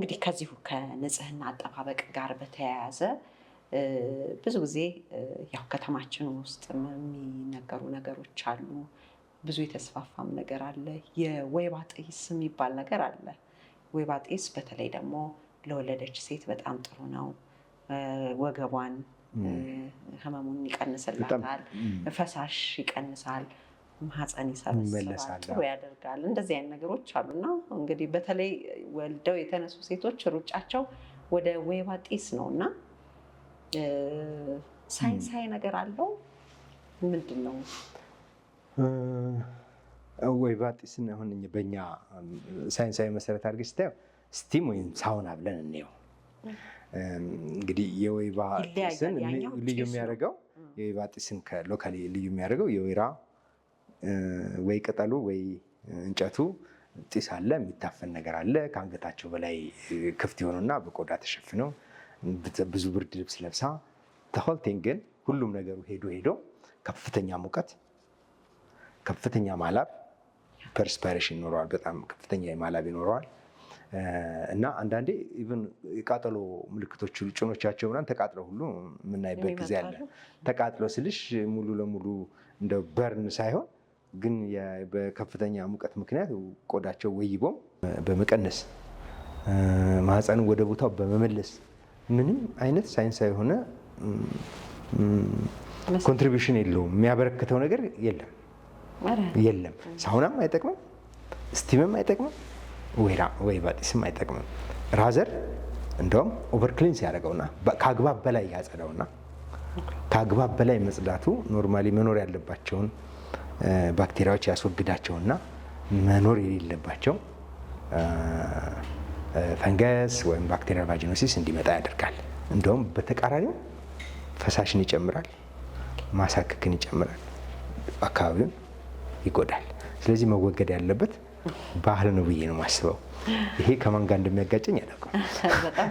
እንግዲህ ከዚሁ ከንጽህና አጠባበቅ ጋር በተያያዘ ብዙ ጊዜ ያው ከተማችን ውስጥ የሚነገሩ ነገሮች አሉ። ብዙ የተስፋፋም ነገር አለ። የወይባ ጢስ የሚባል ነገር አለ። ወይባ ጢስ በተለይ ደግሞ ለወለደች ሴት በጣም ጥሩ ነው። ወገቧን ህመሙን ይቀንስላታል፣ ፈሳሽ ይቀንሳል፣ ማህፀን ይሰበስባል፣ ጥሩ ያደርጋል። እንደዚህ አይነት ነገሮች አሉና እንግዲህ በተለይ ወልደው የተነሱ ሴቶች ሩጫቸው ወደ ወይባ ጢስ ነውና ሳይንሳዊ ነገር አለው። ምንድን ነው ወይባ ጢስን? አሁን በእኛ ሳይንሳዊ መሰረት አድርገሽ ስታየው ስቲም ወይም ሳውና ብለን እንየው። እንግዲህ የወይባ ጢስን ልዩ የሚያደርገው የወይባ ጢስን ከሎካሊ ልዩ የሚያደርገው የወይራ ወይ ቅጠሉ ወይ እንጨቱ ጢስ አለ፣ የሚታፈን ነገር አለ። ከአንገታቸው በላይ ክፍት የሆኑና በቆዳ ተሸፍነው ብዙ ብርድ ልብስ ለብሳ ተሆልቴን ግን ሁሉም ነገሩ ሄዶ ከፍተኛ ሙቀት፣ ከፍተኛ ማላብ ፐርስፓይሬሽን ይኖረዋል። በጣም ከፍተኛ የማላብ ይኖረዋል እና አንዳንዴ ኢቭን የቃጠሎ ምልክቶቹ ጭኖቻቸው ምናምን ተቃጥለው ሁሉ የምናይበት ጊዜ አለ። ተቃጥሎ ስልሽ ሙሉ ለሙሉ እንደ በርን ሳይሆን ግን በከፍተኛ ሙቀት ምክንያት ቆዳቸው ወይቦም በመቀነስ ማህፀንን ወደ ቦታው በመመለስ ምንም አይነት ሳይንሳዊ የሆነ ኮንትሪቢዩሽን የለውም። የሚያበረክተው ነገር የለም። ሳውናም አይጠቅምም፣ ስቲምም አይጠቅምም፣ ወይባ ጢስም አይጠቅምም። ራዘር እንደውም ኦቨር ክሊንስ ያደርገውና ከአግባብ በላይ ያጸዳውና ከአግባብ በላይ መጽዳቱ ኖርማሊ መኖር ያለባቸውን ባክቴሪያዎች ያስወግዳቸውና መኖር የሌለባቸው ፈንገስ ወይም ባክቴሪያል ቫጂኖሲስ እንዲመጣ ያደርጋል። እንደውም በተቃራኒው ፈሳሽን ይጨምራል፣ ማሳከክን ይጨምራል፣ አካባቢውን ይጎዳል። ስለዚህ መወገድ ያለበት ባህል ነው ብዬ ነው የማስበው። ይሄ ከማን ጋር እንደሚያጋጨኝ አላውቅም። በጣም